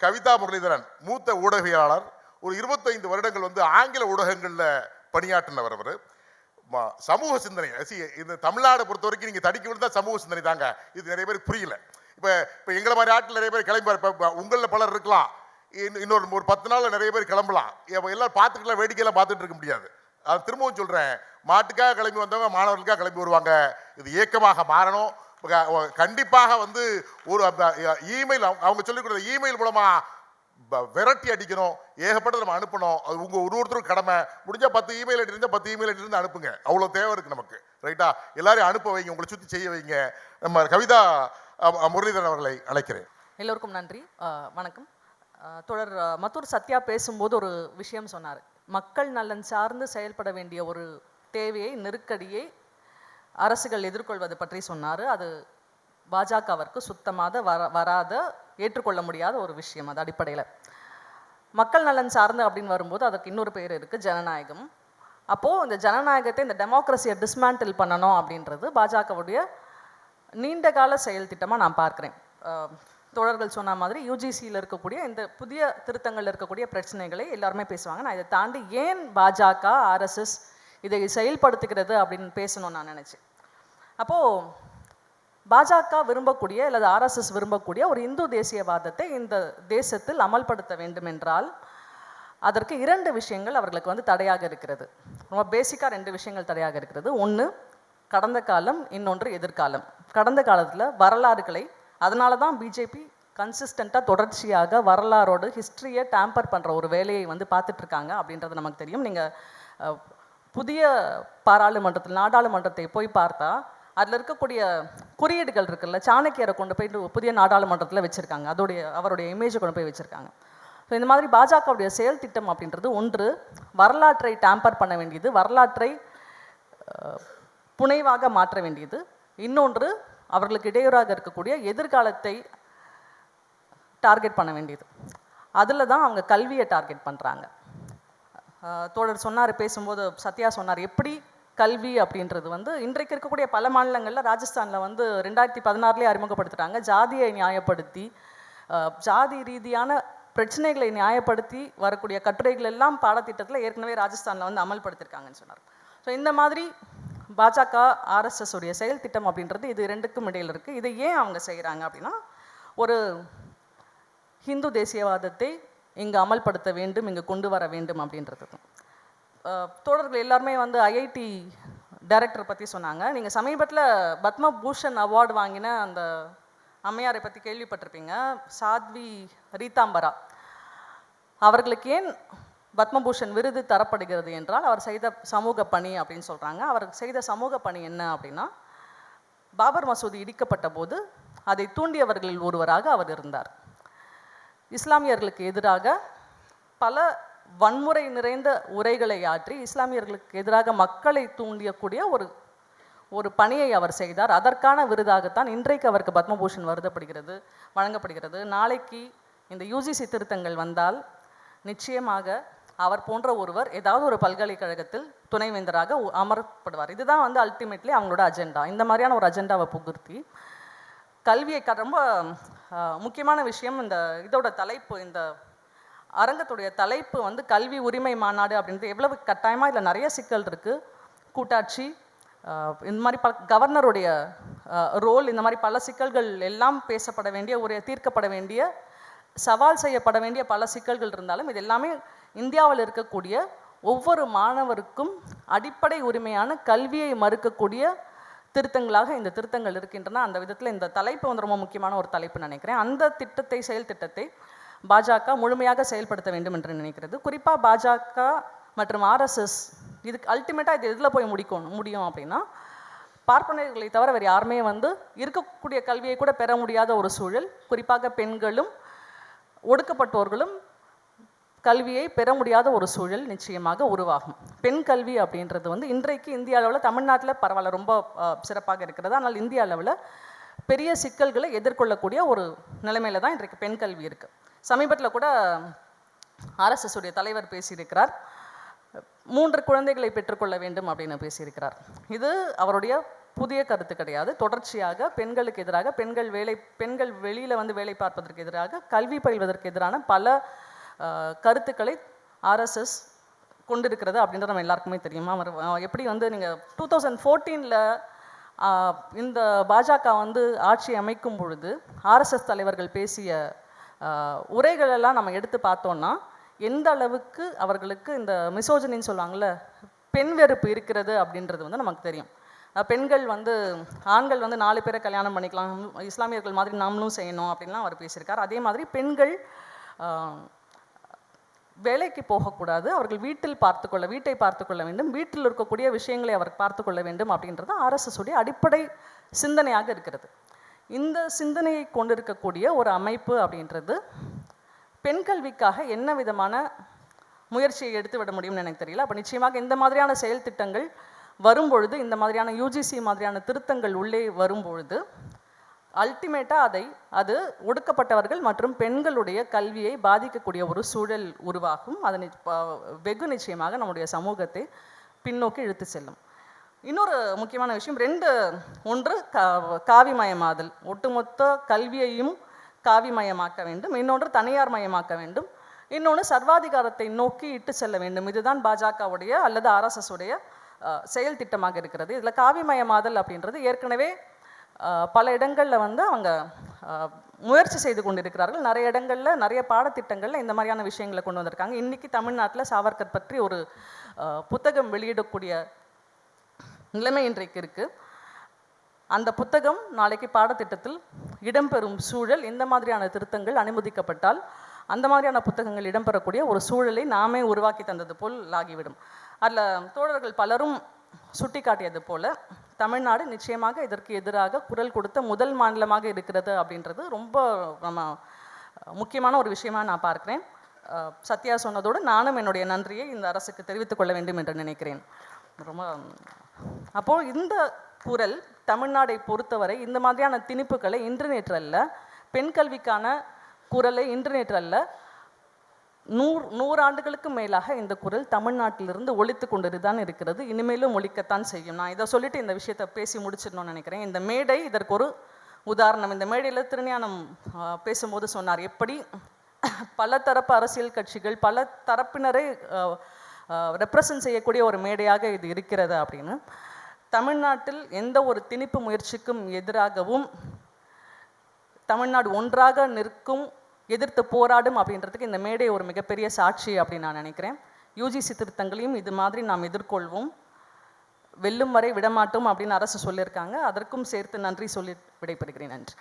கவிதா முரளிதரன் மூத்த ஊடகவியலாளர், ஒரு 25 வருடங்கள் வந்து ஆங்கில ஊடகங்களில் பணியாற்றினவர். அவர் சமூக சிந்தனை, இந்த தமிழ்நாடு பொறுத்த வரைக்கும் நீங்கள் தடிக்க விழுந்தா சமூக சிந்தனை தாங்க. இது நிறைய பேருக்கு புரியல. இப்போ எங்களை மாதிரி ஆட்டில் நிறைய பேர் கிளம்பி, இப்போ உங்களில் பலர் இருக்கலாம், இன்னொரு ஒரு 10 நாளில் நிறைய பேர் கிளம்பலாம். எல்லாரும் பார்த்துக்கலாம், வேடிக்கையெல்லாம் பார்த்துட்டு இருக்க முடியாது. அது திரும்பவும் சொல்கிறேன், மாட்டுக்காக கிளம்பி வந்தவங்க மாணவர்களுக்காக கிளம்பி வருவாங்க. இது இயக்கமாக மாறணும். கண்டிப்பாக வந்து ஒரு இமெயில், அவங்க சொல்லிக் கொடுத்த இமெயில் மூலமா விரட்டி அடிக்கணும், ஏகப்பட்டது நம்ம அனுப்பணும். அது உங்க ஒருத்தரும் கடமை. முடிஞ்சா 10 இமெயில் ஐடி இருந்தால் 10 இமெயில் ஐடி இருந்து அனுப்புங்க. அவ்வளோ தேவை இருக்கு நமக்கு. ரைட்டா? எல்லாரையும் அனுப்ப வைங்க, உங்களை சுற்றி செய்ய வைங்க. நம்ம கவிதா முரளிதரன் அவர்களை அழைக்கிறேன். எல்லோருக்கும் நன்றி, வணக்கம். தொடர் மத்தூர் சத்யா பேசும்போது ஒரு விஷயம் சொன்னார். மக்கள் நலன் சார்ந்து செயல்பட வேண்டிய ஒரு தேவையை, நெருக்கடியை அரசுகள் எதிர்கொள்வது பற்றி சொன்னார். அது பாஜகவிற்கு சுத்தமாக வராத, ஏற்றுக்கொள்ள முடியாத ஒரு விஷயம். அது அடிப்படையில் மக்கள் நலன் சார்ந்து அப்படின்னு வரும்போது அதுக்கு இன்னொரு பேர் இருக்குது, ஜனநாயகம். அப்போது இந்த ஜனநாயகத்தை, இந்த டெமோக்ரஸியை டிஸ்மேண்டில் பண்ணணும் அப்படின்றது பாஜகவுடைய நீண்டகால செயல் திட்டமாக நான் பார்க்குறேன். தோழர்கள் சொன்ன மாதிரி யூஜிசியில் இருக்கக்கூடிய இந்த புதிய திருத்தங்கள் இருக்கக்கூடிய பிரச்சனைகளை எல்லாருமே பேசுவாங்க. நான் இதை தாண்டி ஏன் பாஜக, ஆர்எஸ்எஸ் இதை செயல்படுத்துகிறது அப்படின்னு பேசணும்னு நான் நினச்சேன். அப்போது பாஜக விரும்பக்கூடிய அல்லது ஆர்எஸ்எஸ் விரும்பக்கூடிய ஒரு இந்து தேசியவாதத்தை இந்த தேசத்தில் அமல்படுத்த வேண்டும் என்றால் அதற்கு 2 விஷயங்கள் அவர்களுக்கு வந்து தடையாக இருக்கிறது. ரொம்ப பேசிக்காக 2 விஷயங்கள் தடையாக இருக்கிறது. ஒன்று கடந்த காலம், இன்னொன்று எதிர்காலம். கடந்த காலத்தில் வரலாறுகளை, அதனால தான் பிஜேபி கன்சிஸ்டண்ட்டாக தொடர்ச்சியாக வரலாறோடு ஹிஸ்ட்ரியை டேம்பர் பண்ணுற ஒரு வேலையை வந்து பார்த்துட்ருக்காங்க அப்படின்றது நமக்கு தெரியும். நீங்கள் புதிய பாராளுமன்றத்தில், நாடாளுமன்றத்தை போய் பார்த்தா அதில் இருக்கக்கூடிய குறியீடுகள் இருக்குல்ல, சாணக்கியரை கொண்டு போய் புதிய நாடாளுமன்றத்தில் வச்சுருக்காங்க. அவருடைய இமேஜை கொண்டு போய் வச்சுருக்காங்க. ஸோ இந்த மாதிரி பாஜகவுடைய செயல் திட்டம் அப்படின்றது ஒன்று வரலாற்றை டேம்பர் பண்ண வேண்டியது, வரலாற்றை புனைவாக மாற்ற வேண்டியது. இன்னொன்று அவர்களுக்கு இடையூறாக இருக்கக்கூடிய எதிர்காலத்தை டார்கெட் பண்ண வேண்டியது. அதில் தான் அவங்க கல்வியை டார்கெட் பண்ணுறாங்க. தோழர் சொன்னார், பேசும்போது சத்யா சொன்னார், எப்படி கல்வி அப்படின்றது வந்து இன்றைக்கு இருக்கக்கூடிய பல மாநிலங்களில், ராஜஸ்தானில் வந்து 2016 அறிமுகப்படுத்துகிறாங்க. ஜாதியை நியாயப்படுத்தி, ஜாதி ரீதியான பிரச்சனைகளை நியாயப்படுத்தி வரக்கூடிய கட்டுரைகள் எல்லாம் பாடத்திட்டத்தில் ஏற்கனவே ராஜஸ்தானில் வந்து அமல்படுத்தியிருக்காங்கன்னு சொன்னார். ஸோ இந்த மாதிரி பாஜக, ஆர்எஸ்எஸ் உடைய செயல் திட்டம் அப்படின்றது இது 2க்கும் இடையில் இருக்குது. இதை ஏன் அவங்க செய்கிறாங்க அப்படின்னா, ஒரு ஹிந்து தேசியவாதத்தை இங்கே அமல்படுத்த வேண்டும், இங்கே கொண்டு வர வேண்டும் அப்படின்றது. தோழர்கள் எல்லாருமே வந்து ஐஐடி டைரக்டரை பற்றி சொன்னாங்க. நீங்கள் சமீபத்தில் பத்மபூஷன் அவார்டு வாங்கின அந்த அம்மையாரை பற்றி கேள்விப்பட்டிருப்பீங்க, சாத்வி ரீதாம்பரா. அவர்களுக்கு ஏன் பத்மபூஷன் விருது தரப்படுகிறது என்றால் அவர் செய்த சமூக பணி அப்படின்னு சொல்கிறாங்க. அவர் செய்த சமூக பணி என்ன அப்படின்னா, பாபர் மசூதி இடிக்கப்பட்ட போது அதை தூண்டியவர்களில் ஒருவராக அவர் இருந்தார். இஸ்லாமியர்களுக்கு எதிராக பல வன்முறை நிறைந்த உரைகளை ஆற்றி இஸ்லாமியர்களுக்கு எதிராக மக்களை தூண்டியக்கூடிய ஒரு பணியை அவர் செய்தார். அதற்கான விருதாகத்தான் இன்றைக்கு அவருக்கு பத்மபூஷன் வழங்கப்படுகிறது. நாளைக்கு இந்த யூஜிசி திருத்தங்கள் வந்தால் நிச்சயமாக அவர் போன்ற ஒருவர் ஏதாவது ஒரு பல்கலைக்கழகத்தில் துணைவேந்தராக அமர்த்தப்படுவார். இதுதான் வந்து அல்டிமேட்லி அவங்களோட அஜெண்டா. இந்த மாதிரியான ஒரு அஜெண்டாவை புகுத்தி கல்வியை ரொம்ப முக்கியமான விஷயம். இதோட தலைப்பு, இந்த அரங்கத்துடைய தலைப்பு வந்து கல்வி உரிமை மாநாடு அப்படின்றது எவ்வளவு கட்டாயமாக இதில் நிறைய சிக்கல் இருக்குது. கூட்டாட்சி, இந்த மாதிரி கவர்னருடைய ரோல், இந்த மாதிரி பல சிக்கல்கள் எல்லாம் பேசப்பட வேண்டிய, தீர்க்கப்பட வேண்டிய, சவால் செய்யப்பட வேண்டிய பல சிக்கல்கள் இருந்தாலும் இது எல்லாமே இந்தியாவில் இருக்கக்கூடிய ஒவ்வொரு மாணவருக்கும் அடிப்படை உரிமையான கல்வியை மறுக்கக்கூடிய திருத்தங்களாக இந்த திருத்தங்கள் இருக்கின்றன. அந்த விதத்தில் இந்த தலைப்பு வந்து ரொம்ப முக்கியமான ஒரு தலைப்பு நினைக்கிறேன். அந்த செயல் திட்டத்தை பாஜக முழுமையாக செயல்படுத்த வேண்டும் என்று நினைக்கிறது. குறிப்பாக பாஜக மற்றும் ஆர்எஸ்எஸ் இதுக்கு அல்டிமேட்டாக இது எதில் போய் முடியும் அப்படின்னா, பார்ப்பனர்களை தவிர வேறு யாருமே வந்து இருக்கக்கூடிய கல்வியை கூட பெற முடியாத ஒரு சூழல், குறிப்பாக பெண்களும் ஒடுக்கப்பட்டோர்களும் கல்வியை பெற முடியாத ஒரு சூழல் நிச்சயமாக உருவாகும். பெண் கல்வி அப்படின்றது வந்து இன்றைக்கு இந்திய அளவில், தமிழ்நாட்டில் பரவாயில்ல, ரொம்ப சிறப்பாக இருக்கிறது. ஆனால் இந்திய அளவில் பெரிய சிக்கல்களை எதிர்கொள்ளக்கூடிய ஒரு நிலைமையில தான் இன்றைக்கு பெண் கல்வி இருக்குது. சமீபத்தில் கூட ஆர்எஸ்எஸ் உடைய தலைவர் பேசியிருக்கிறார், 3 குழந்தைகளை பெற்றுக்கொள்ள வேண்டும் அப்படின்னு பேசியிருக்கிறார். இது அவருடைய புதிய கருத்து கிடையாது. தொடர்ச்சியாக பெண்களுக்கு எதிராக, பெண்கள் வெளியில் வந்து வேலை பார்ப்பதற்கு எதிராக, கல்வி பயில்வதற்கு எதிரான பல கருத்துக்களை ஆர்எஸ்எஸ் கொண்டிருக்கிறது அப்படின்றது நம்ம எல்லாருக்குமே தெரியுமா. எப்படி வந்து நீங்கள் 2014 இந்த பாஜக வந்து ஆட்சி அமைக்கும் பொழுது ஆர்எஸ்எஸ் தலைவர்கள் பேசிய உரைகளெல்லாம் நம்ம எடுத்து பார்த்தோன்னா எந்த அளவுக்கு அவர்களுக்கு இந்த மிசோஜனின்னு சொல்லுவாங்கள்ல, பெண் வெறுப்பு இருக்கிறது அப்படின்றது வந்து நமக்கு தெரியும். பெண்கள் வந்து ஆண்கள் வந்து 4 பேரை கல்யாணம் பண்ணிக்கலாம், இஸ்லாமியர்கள் மாதிரி நாமளும் செய்யணும் அப்படின்லாம் அவர் பேசியிருக்கார். அதே மாதிரி பெண்கள் வேலைக்கு போகக்கூடாது, அவர்கள் வீட்டை பார்த்து கொள்ள வேண்டும், வீட்டில் இருக்கக்கூடிய விஷயங்களை அவர் பார்த்து கொள்ள வேண்டும் அப்படின்றது ஆர்எஸ்எஸ் உடைய அடிப்படை சிந்தனையாக இருக்கிறது. இந்த சிந்தனையை கொண்டிருக்கக்கூடிய ஒரு அமைப்பு அப்படின்றது பெண் கல்விக்காக என்ன விதமான முயற்சியை எடுத்து விட முடியும்னு எனக்கு தெரியல. அப்போ நிச்சயமாக இந்த மாதிரியான செயல் திட்டங்கள் வரும்பொழுது, இந்த மாதிரியான யூஜிசி மாதிரியான திருத்தங்கள் உள்ளே வரும்பொழுது அல்டிமேட்டாக அது ஒடுக்கப்பட்டவர்கள் மற்றும் பெண்களுடைய கல்வியை பாதிக்கக்கூடிய ஒரு சூழல் உருவாகும். அது வெகு நிச்சயமாக நம்முடைய சமூகத்தை பின்னோக்கி இழுத்து செல்லும். இன்னொரு முக்கியமான விஷயம், ஒன்று காவிமயமாதல், ஒட்டுமொத்த கல்வியையும் காவிமயமாக்க வேண்டும். இன்னொன்று தனியார் மயமாக்க வேண்டும். இன்னொன்று சர்வாதிகாரத்தை நோக்கி இட்டு செல்ல வேண்டும். இதுதான் பாஜகவுடைய அல்லது ஆர்எஸ்எஸ் உடைய செயல் திட்டமாக இருக்கிறது. இதில் காவிமயமாதல் அப்படின்றது ஏற்கனவே பல இடங்களில் வந்து அவங்க முயற்சி செய்து கொண்டிருக்கிறார்கள். நிறைய இடங்களில், நிறைய பாடத்திட்டங்களில் இந்த மாதிரியான விஷயங்களை கொண்டு வந்திருக்காங்க. இன்றைக்கி தமிழ்நாட்டில் சாவர்கர் பற்றி ஒரு புத்தகம் வெளியிடக்கூடிய நிலைமை இன்றைக்கு இருக்குது. அந்த புத்தகம் நாளைக்கு பாடத்திட்டத்தில் இடம்பெறும் சூழல், இந்த மாதிரியான திருத்தங்கள் அனுமதிக்கப்பட்டால் அந்த மாதிரியான புத்தகங்கள் இடம்பெறக்கூடிய ஒரு சூழலை நாமே உருவாக்கி தந்தது போல் ஆகிவிடும். அதில் தோழர்கள் பலரும் சுட்டி காட்டியது போல தமிழ்நாடு நிச்சயமாக இதற்கு எதிராக குரல் கொடுத்த முதல் மாநிலமாக இருக்கிறது அப்படின்றது ரொம்ப முக்கியமான ஒரு விஷயமாக நான் பார்க்குறேன். சத்யா சொன்னதோடு நானும் என்னுடைய நன்றியை இந்த அரசுக்கு தெரிவித்துக் கொள்ள வேண்டும் என்று நினைக்கிறேன். ரொம்ப அப்போது இந்த குரல் தமிழ்நாடை பொறுத்தவரை இந்த மாதிரியான திணிப்புகளை இன்று நேற்று அல்ல, பெண் கல்விக்கான குரலை இன்று நேற்று அல்ல, 100 ஆண்டுகளுக்கு மேலாக இந்த குரல் தமிழ்நாட்டிலிருந்து ஒலித்து கொண்டு தான் இருக்கிறது. இனிமேலும் ஒலிக்கத்தான் செய்யும். நான் இதை சொல்லிட்டு இந்த விஷயத்தை பேசி முடிச்சிடணும்னு நினைக்கிறேன். இந்த மேடை இதற்கு ஒரு உதாரணம். இந்த மேடையில் திருஞானம் பேசும்போது சொன்னார், எப்படி பல தரப்பு அரசியல் கட்சிகள் பல தரப்பினரை ரெப்ரசன்ட் செய்யக்கூடிய ஒரு மேடையாக இது இருக்கிறது அப்படின்னு. தமிழ்நாட்டில் எந்த ஒரு திணிப்பு முயற்சிக்கும் எதிராகவும் தமிழ்நாடு ஒன்றாக நிற்கும், எதிர்த்து போராடும் அப்படின்றதுக்கு இந்த மேடை ஒரு மிகப்பெரிய சாட்சி அப்படின்னு நான் நினைக்கிறேன். யூஜிசி திருத்தங்களையும் இது மாதிரி நாம் எதிர்கொள்வோம், வெல்லும் வரை விடமாட்டோம் அப்படின்னு அரசு சொல்லியிருக்காங்க. அதற்கும் சேர்த்து நன்றி சொல்லி விடைபெறுகிறேன். நன்றி.